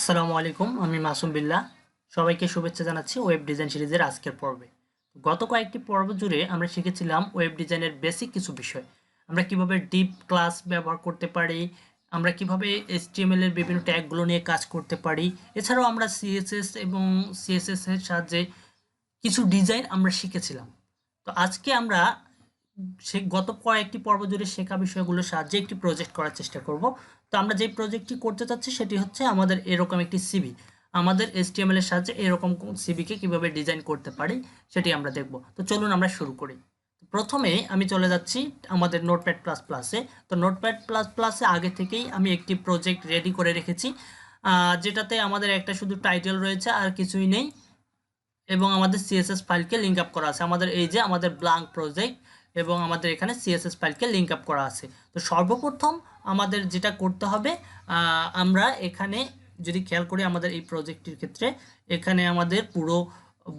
আসসালামু আলাইকুম, আমি মাসুম বিল্লাহ। সবাইকে শুভেচ্ছা জানাচ্ছি ওয়েব ডিজাইন সিরিজের আজকের পর্বে। গত কয়েকটি পর্ব জুড়ে আমরা শিখেছিলাম ওয়েব ডিজাইনের বেসিক কিছু বিষয়। আমরা কিভাবে ডিপ ক্লাস ব্যবহার করতে পারি, আমরা কিভাবে এইচটিএমএল এর বিভিন্ন ট্যাগগুলো নিয়ে কাজ করতে পারি। এছাড়াও আমরা সিএসএস এবং সিএসএস এর সাহায্যে কিছু ডিজাইন আমরা শিখেছিলাম। তো আজকে আমরা সে গত কয়েকটি পর্ব জুড়ে শেখা বিষয়গুলোর সাহায্যে একটি প্রজেক্ট করার চেষ্টা করব। তো আমরা যে প্রজেক্টটি করতে চাচ্ছি সেটি হচ্ছে আমাদের এরকম একটি সিভি। আমাদের এইচটিএমএল এর সাহায্যে এরকম সিভিকে কিভাবে ডিজাইন করতে পারি সেটি আমরা দেখব। তো চলুন আমরা শুরু করি। প্রথমে আমি চলে যাচ্ছি আমাদের নোটপ্যাড প্লাস প্লাসে। তো নোটপ্যাড প্লাস প্লাসে আগে থেকেই আমি একটি প্রজেক্ট রেডি করে রেখেছি, যেটাতে আমাদের একটা শুধু টাইটেল রয়েছে আর কিছুই নেই, এবং আমাদের সিএসএস ফাইলকে লিঙ্ক আপ করা আছে। আমাদের এই যে আমাদের ব্ল্যাঙ্ক প্রজেক্ট, এবং আমাদের এখানে সিএসএস ফাইলকে লিঙ্ক আপ করা আছে। তো সর্বপ্রথম আমাদের যেটা করতে হবে, আমরা এখানে যদি খেয়াল করি আমাদের এই প্রজেক্টটির ক্ষেত্রে এখানে আমাদের পুরো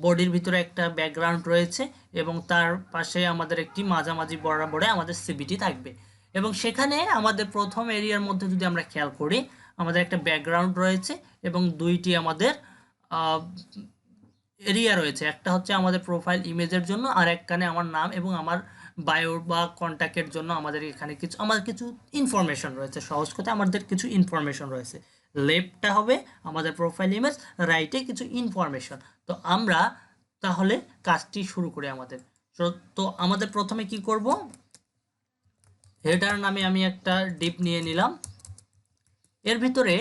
বডির ভিতরে একটা ব্যাকগ্রাউন্ড রয়েছে, এবং তার পাশে আমাদের একটি মাঝামাঝি বরাবরে আমাদের সিবিটি থাকবে। এবং সেখানে আমাদের প্রথম এরিয়ার মধ্যে যদি আমরা খেয়াল করি, আমাদের একটা ব্যাকগ্রাউন্ড রয়েছে এবং দুইটি আমাদের এরিয়া রয়েছে। একটা হচ্ছে আমাদের প্রোফাইল ইমেজের জন্য, আর একখানে আমার নাম এবং আমার বায়ো বা কন্ট্যাক্টের জন্য আমাদের এখানে কিছু ইনফরমেশন রয়েছে। সহজ কথা, আমাদের কিছু ইনফরমেশন রয়েছে। লেফটটা হবে আমাদের প্রোফাইল ইমেজ, রাইটে কিছু ইনফরমেশন। তো আমরা তাহলে কাজটি শুরু করি আমাদের। তো আমাদের প্রথমে কি করব, হেডার নামে আমি একটা ডিপ নিয়ে নিলাম। এর ভিতরে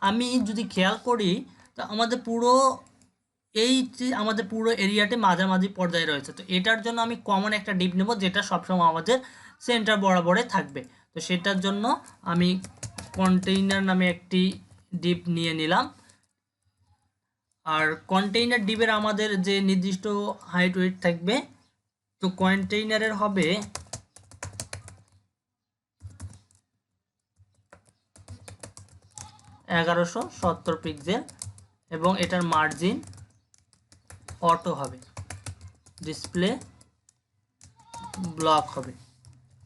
আমি যদি খেয়াল করি, তো আমাদের পুরো আমাদের পুরো এরিয়াতে মাঝামাঝি পর্যায়ে রয়েছে। তো এটার জন্য আমি কমন একটা ডিপ নেব, যেটা সবসময় আমাদের সেন্টার বরাবরে থাকবে। তো সেটার জন্য আমি কন্টেইনার নামে একটি ডিপ নিয়ে নিলাম। আর কন্টেইনার ডিপের আমাদের যে নির্দিষ্ট হাইট ওয়েট থাকবে, তো কন্টেইনারের হবে 1170 পিক্সেল, এবং এটার মার্জিন অটো হবে, ডিসপ্লে ব্লক হবে।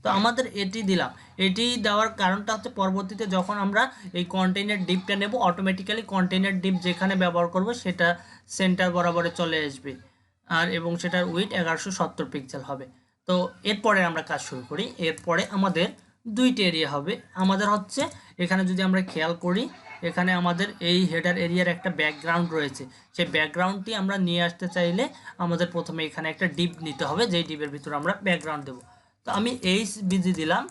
তো আমাদের এটি দিলাম। এটি দেওয়ার কারণটা হচ্ছে পরবর্তীতে যখন আমরা এই কন্টেইনার ডিপটা নেব, অটোমেটিক্যালি কন্টেইনার ডিপ যেখানে ব্যবহার করব সেটা সেন্টার বরাবরে চলে আসবে, আর এবং সেটার উইথ 1170 পিক্সেল হবে। তো এরপরে আমরা কাজ শুরু করি। এরপরে আমাদের দুইটি এরিয়া হবে। আমাদের হচ্ছে এখানে যদি আমরা খেয়াল করি, এখানে আমাদের এই হেডার এরিয়ার একটা ব্যাকগ্রাউন্ড রয়েছে। সেই ব্যাকগ্রাউন্ডটি আমরা নিয়ে আসতে চাইলে আমাদের প্রথমে এখানে একটা ডিপ নিতে হবে, যেই ডিপের ভিতরে আমরা ব্যাকগ্রাউন্ড দেবো। তো আমি এইচবিজি দিলাম,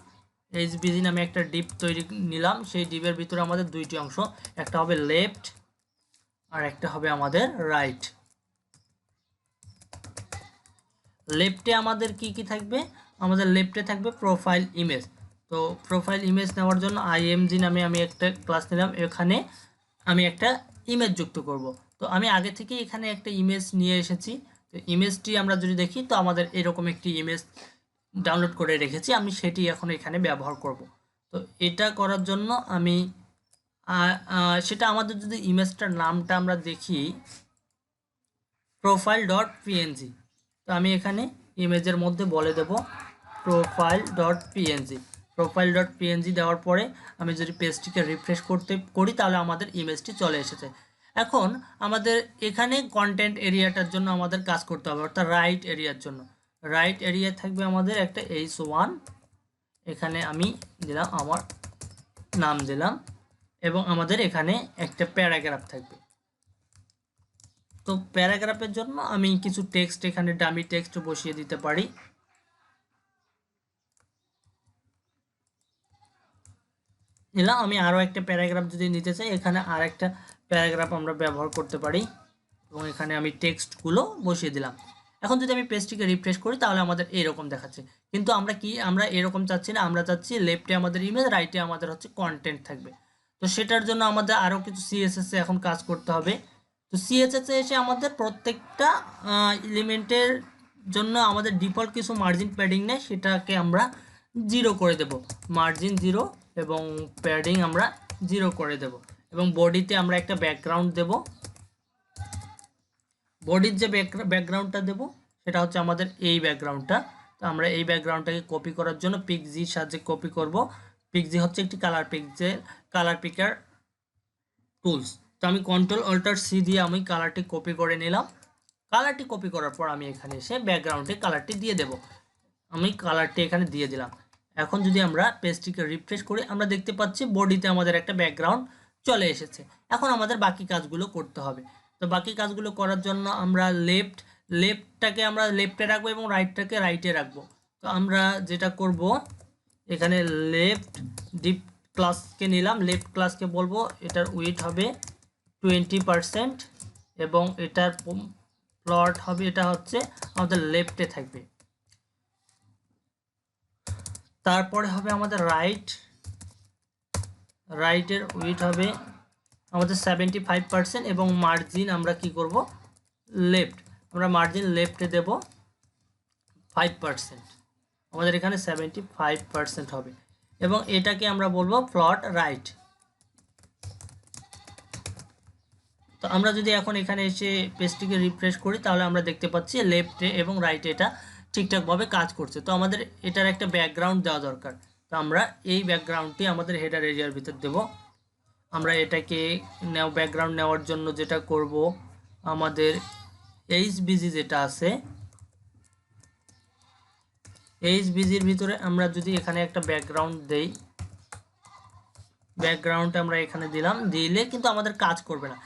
এইচবিজি নামে একটা ডিপ তৈরি নিলাম। সেই ডিপের ভিতরে আমাদের দুইটি অংশ, একটা হবে লেফট আর একটা হবে আমাদের রাইট। লেফটে আমাদের কি কি থাকবে, আমাদের লেফটে থাকবে প্রোফাইল ইমেজ। তো প্রোফাইল ইমেজ নেওয়ার জন্য আইএমজি নামে আমি একটা ক্লাস নিলাম। এখানে আমি একটা ইমেজ যুক্ত করব। তো আমি আগে থেকে এখানে একটা ইমেজ নিয়ে এসেছি। তো ইমেজটি আমরা যদি দেখি, তো আমাদের এরকম একটি ইমেজ ডাউনলোড করে রেখেছি, আমি সেটি এখন এখানে ব্যবহার করব। তো এটা করার জন্য আমি সেটা আমাদের যদি ইমেজটার নামটা আমরা দেখি, প্রোফাইল ডট পিএনজি। তো আমি এখানে ইমেজের মধ্যে বলে দেব profile dot PNG. Profile dot PNG দেওয়ার পরে আমি যদি পেজটিকে রিফ্রেশ করি, তাহলে আমাদের ইমেজটি চলে এসেছে। এখন আমাদের এখানে কন্টেন্ট এরিয়াটার জন্য আমাদের কাজ করতে হবে, অর্থাৎ রাইট এরিয়ার জন্য। রাইট এরিয়া থাকবে আমাদের একটা H1, এখানে আমি দিলাম আমার নাম দিলাম, এবং আমাদের এখানে একটা প্যারাগ্রাফ থাকবে। তো প্যারাগ্রাফের জন্য আমি কিছু টেক্সট এখানে ডামি টেক্সট বসিয়ে দিতে পারি। নিলাম। আমি আরও একটা প্যারাগ্রাফ যদি নিতে চাই, এখানে আর একটা প্যারাগ্রাফ আমরা ব্যবহার করতে পারি, এবং এখানে আমি টেক্সটগুলো বসিয়ে দিলাম। এখন যদি আমি পেজটিকে রিফ্রেশ করি, তাহলে আমাদের এরকম দেখাচ্ছে। কিন্তু আমরা এরকম চাচ্ছি না, আমরা চাচ্ছি লেফটে আমাদের ইমেজ, রাইটে আমাদের হচ্ছে কন্টেন্ট থাকবে। তো সেটার জন্য আমাদের আরও কিছু সিএসএস এখন কাজ করতে হবে। তো সিএসএস এসে আমাদের প্রত্যেকটা এলিমেন্টের জন্য আমাদের ডিফল্ট কিছু মার্জিন প্যাডিং নেই, সেটাকে আমরা 0 করে দেব, মার্জিন 0, এবং প্যাডিং আমরা 0 করে দেব। এবং বডিতে আমরা একটা ব্যাকগ্রাউন্ড দেব। বডির যে ব্যাকগ্রাউন্ডটা দেব সেটা হচ্ছে আমাদের এই ব্যাকগ্রাউন্ডটা। তো আমরা এই ব্যাকগ্রাউন্ডটাকে কপি করার জন্য পিক্সির সাহায্যে কপি করব। পিক্সি হচ্ছে একটি কালার পিকার টুলস। তো আমি কন্ট্রোল অল্টার সি দিয়ে আমি কালারটি কপি করে নিলাম। কালারটি কপি করার পর আমি এখানে এসে ব্যাকগ্রাউন্ডে কালারটি দিয়ে দেব। আমি কালারটি এখানে দিয়ে দিলাম। এখন যদি আমরা পেজটিকে রিফ্রেশ করি আমরা দেখতে পাচ্ছি বডিতে আমাদের একটা ব্যাকগ্রাউন্ড চলে এসেছে। এখন আমাদের বাকি কাজগুলো করতে হবে। তো বাকি কাজগুলো করার জন্য আমরা লেফটটাকে আমরা লেফটে রাখবো এবং রাইটটাকে রাইটে রাখবো। তো আমরা যেটা করব এখানে লেফট ডিপ ক্লাসকে নিলাম, লেফট ক্লাসকে বলবো এটার উইডথ হবে 20% এবং এটার প্লট হবে, এটা হচ্ছে আমাদের লেফটে থাকবে। তারপরে হবে আমাদের রাইটের উইডথ হবে আমাদের 75% এবং মার্জিন আমরা কি করব লেফট, আমরা মার্জিন লেফটে দেব 5%, আমাদের এখানে 75% হবে এবং এটাকে আমরা বলবো প্লট রাইট। তো আমরা যদি এখন এখানে এসে পেজটিকে রিফ্রেশ করি তাহলে আমরা দেখতে পাচ্ছি লেফটে এবং রাইটে এটা ঠিকঠাকভাবে কাজ করছে। তো আমাদের এটার একটা ব্যাকগ্রাউন্ড দেওয়া দরকার। তো আমরা এই ব্যাকগ্রাউন্ডটি আমাদের হেডার এরিয়ার ভিতর দেব। আমরা এটাকে ব্যাকগ্রাউন্ড নেওয়ার জন্য যেটা করব আমাদের এইচবিজি যেটা আছে এইচবিজির ভিতরে আমরা যদি এখানে একটা ব্যাকগ্রাউন্ড দেই, ব্যাকগ্রাউন্ড আমরা এখানে দিলাম, দিলে কিন্তু আমাদের কাজ করবে না।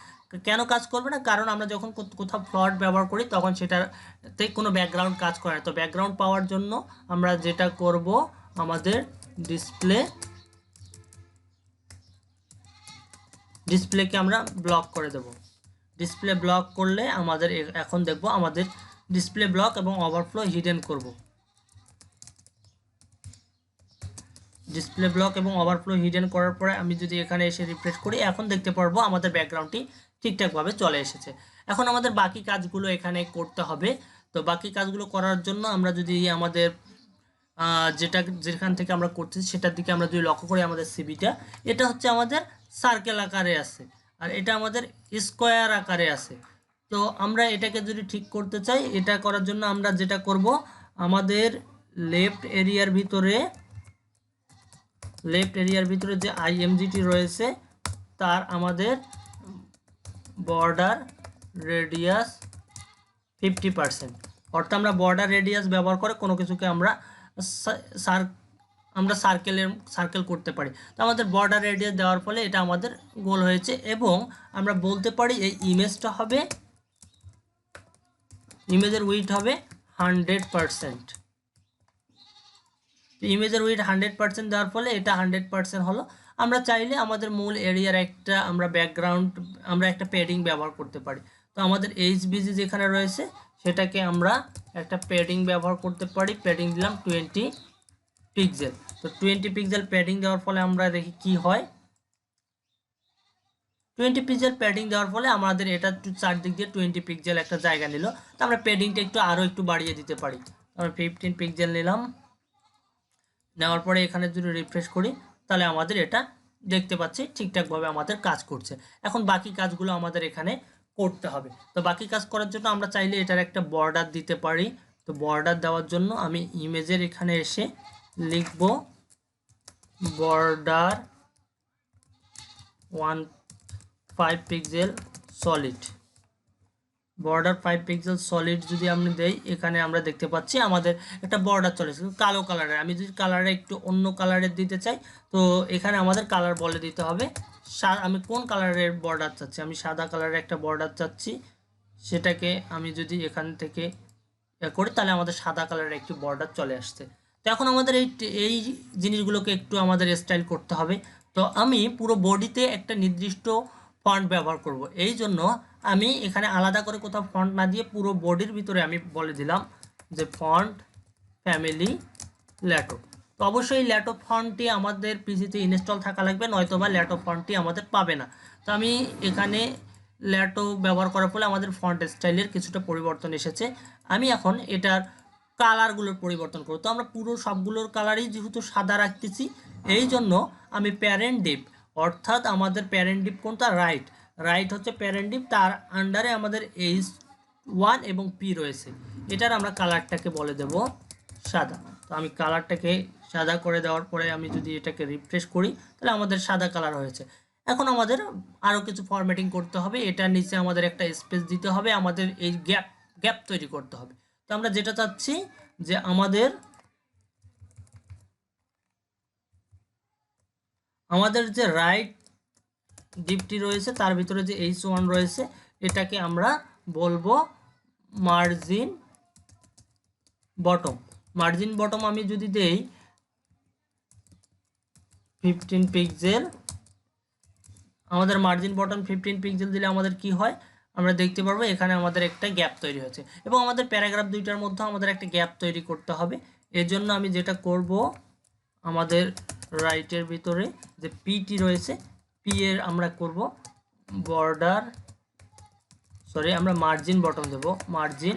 কেন কাজ করবে না? কারণ আমরা যখন কোথাও প্লট ব্যবহার করি তখন সেটাতে কোনো ব্যাকগ্রাউন্ড কাজ করে না। তো ব্যাকগ্রাউন্ড পাওয়ার জন্য আমরা যেটা করব আমাদের ডিসপ্লেকে আমরা ব্লক করে দেব। ডিসপ্লে ব্লক করলে আমাদের এখন দেখব আমাদের ডিসপ্লে ব্লক এবং ওভারফ্লো হিডেন করব। ডিসপ্লে ব্লক এবং ওভারফ্লো হিডেন করার পরে আমি যদি এখানে এসে রিফ্রেশ করি এখন দেখতে পারবো আমাদের ব্যাকগ্রাউন্ডটি ঠিকঠাকভাবে চলে এসেছে। এখন আমাদের বাকি কাজগুলো এখানে করতে হবে। তো বাকি কাজগুলো করার জন্য আমরা যদি আমাদের যেখান থেকে আমরা করতেছি সেটার দিকে আমরা যদি লক্ষ্য করি আমাদের সিবিটা এটা হচ্ছে আমাদের সার্কেল আকারে আছে আর এটা আমাদের স্কোয়ার আকারে আছে। তো আমরা এটাকে যদি ঠিক করতে চাই এটা করার জন্য আমরা যেটা করব আমাদের লেফট এরিয়ার ভিতরে যে আইএমজিটি রয়েছে তার আমাদের বর্ডার রেডিয়াস 50%, অর্থাৎ আমরা বর্ডার রেডিয়াস ব্যবহার করে কোনো কিছুকে আমরা সার্কেল করতে পারি। তো আমাদের বর্ডার রেডিয়াস দেওয়ার ফলে এটা আমাদের গোল হয়েছে এবং আমরা বলতে পারি এই ইমেজের উইডথ হবে 100%। ইমেজের উইডথ 100% দেওয়ার ফলে এটা 100% হলো। আমরা চাইলে আমাদের মূল এরিয়ার আমরা একটা প্যাডিং ব্যবহার করতে পারি। তো আমাদের এইচবিজি যেখানে রয়েছে সেটাকে আমরা একটা প্যাডিং ব্যবহার করতে পারি। প্যাডিং দিলাম 20 পিক্সেল। তো 20 পিক্সেল প্যাডিং দেওয়ার ফলে আমরা দেখি কি হয়। 20 পিক্সেল প্যাডিং দেওয়ার ফলে আমাদের এটা চারদিক দিয়ে 20 পিক্সেল একটা জায়গা নিল। তো আমরা প্যাডিংটা আরও একটু বাড়িয়ে দিতে পারি। আমরা 15 পিক্সেল নিলাম, নেওয়ার পরে এখানে যদি রিফ্রেশ করি তাহলে আমাদের এটা দেখতে পাচ্ছি ঠিকঠাকভাবে আমাদের কাজ করছে। এখন বাকি কাজগুলো আমাদের এখানে করতে হবে। তো বাকি কাজ করার জন্য আমরা চাইলে এটার একটা বর্ডার দিতে পারি। তো বর্ডার দেওয়ার জন্য আমি ইমেজের এখানে এসে লিখব border 5 pixel solid. Border 5 pixel solid যদি আমি দেই এখানে আমরা দেখতে পাচ্ছি আমাদের একটা বর্ডার চলে এসেছে কালো কালারের। আমি যদি কালারে একটু অন্য কালারের দিতে চাই তো এখানে আমাদের কালার বলে দিতে হবে। আমি কোন কালারের বর্ডার চাচ্ছি, আমি সাদা কালারের একটা বর্ডার চাচ্ছি, সেটাকে আমি যদি এখান থেকে করি তাহলে আমাদের সাদা কালারের একটি বর্ডার চলে আসছে। তো এখন আমাদের এই জিনিসগুলোকে একটু আমাদের স্টাইল করতে হবে। তো আমি পুরো বডিতে একটা নির্দিষ্ট ফন্ট ব্যবহার করব। এই জন্য আমি এখানে আলাদা করে কোথাও ফন্ট না দিয়ে পুরো বডির ভিতরে আমি বলে দিলাম যে ফন্ট ফ্যামিলি ল্যাটো। তো অবশ্যই ল্যাটো ফন্টটি আমাদের পিসিতে ইনস্টল থাকা লাগবে, নয়তোবা ল্যাটো ফন্টটি আমাদের পাবে না। তো আমি এখানে ল্যাটো ব্যবহার করার ফলে আমাদের ফন্ট স্টাইলের কিছুটা পরিবর্তন এসেছে। আমি এখন এটার কালারগুলোর পরিবর্তন করব। তো আমরা পুরো সবগুলোর কালারই যেহেতু সাদা রাখতেছি এই জন্য আমি প্যারেন্ট ডিপ, অর্থাৎ আমাদের প্যারেন্ট ডিপ কোনটা, রাইট হচ্ছে প্যারেন্ট ডিপ, তার আন্ডারে আমাদের H1 এবং P রয়েছে। এটার আমরা কালারটাকে বলে দেব সাদা। তো আমি কালারটাকে সাদা করে দেওয়ার পরে আমি যদি এটাকে রিফ্রেশ করি তাহলে আমাদের সাদা কালার হয়েছে। এখন আমাদের আরও কিছু ফরম্যাটিং করতে হবে, এটার নিচে আমাদের একটা স্পেস দিতে হবে, আমাদের এই গ্যাপ গ্যাপ তৈরি করতে হবে। তো আমরা যেটা চাচ্ছি যে আমাদের যে রাইট ডিপটি রয়েছে তার ভিতরে যে H1 রয়েছে এটাকে আমরা বলবো মার্জিন বটম। মার্জিন বটম আমি যদি দেই 15 পিক্সেল, আমাদের মার্জিন বটম 15 পিক্সেল দিলে আমাদের কি হয় আমরা দেখতে পারবো এখানে আমাদের একটা গ্যাপ তৈরি হয়েছে, এবং আমাদের প্যারাগ্রাফ দুইটার মধ্যে আমাদের একটা গ্যাপ তৈরি করতে হবে। এর জন্য আমি যেটা করব, আমাদের রাইটের ভিতরে যে পিটি রয়েছে পি এর আমরা করব বর্ডার, সরি আমরা মার্জিন বটম দেব, মার্জিন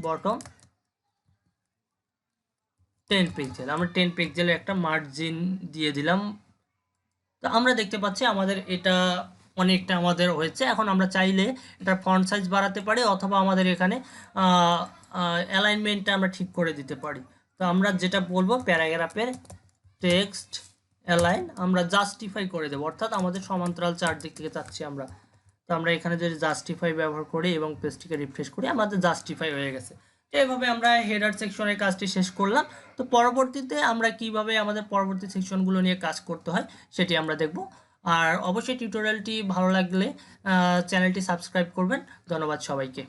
বটম 10 পিক্সেল, আমরা 10 পিক্সেলের একটা মার্জিন দিয়ে দিলাম। তো আমরা দেখতে পাচ্ছি আমাদের এটা অনেকটা আমাদের হয়েছে। এখন আমরা চাইলে এটা ফন্ট সাইজ বাড়াতে পারি, অথবা আমাদের এখানে অ্যালাইনমেন্টটা আমরা ঠিক করে দিতে পারি। তো আমরা যেটা বলবো প্যারাগ্রাফের টেক্সট অ্যালাইন আমরা জাস্টিফাই করে দেবো, অর্থাৎ আমাদের সমান্তরাল চারদিক থেকে চাচ্ছি আমরা। তো আমরা এখানে যদি জাস্টিফাই ব্যবহার করি এবং পেজটিকে রিফ্রেশ করি আমাদের জাস্টিফাই হয়ে গেছে। তো এইভাবে আমরা হেডার সেকশনের কাজটি শেষ করলাম। তো পরবর্তীতে আমরা কিভাবে আমাদের পরবর্তী সেকশনগুলো নিয়ে কাজ করতে হয় সেটি আমরা দেখব। আর অবশ্যই টিউটোরিয়ালটি ভালো লাগলে চ্যানেলটি সাবস্ক্রাইব করবেন। ধন্যবাদ সবাইকে।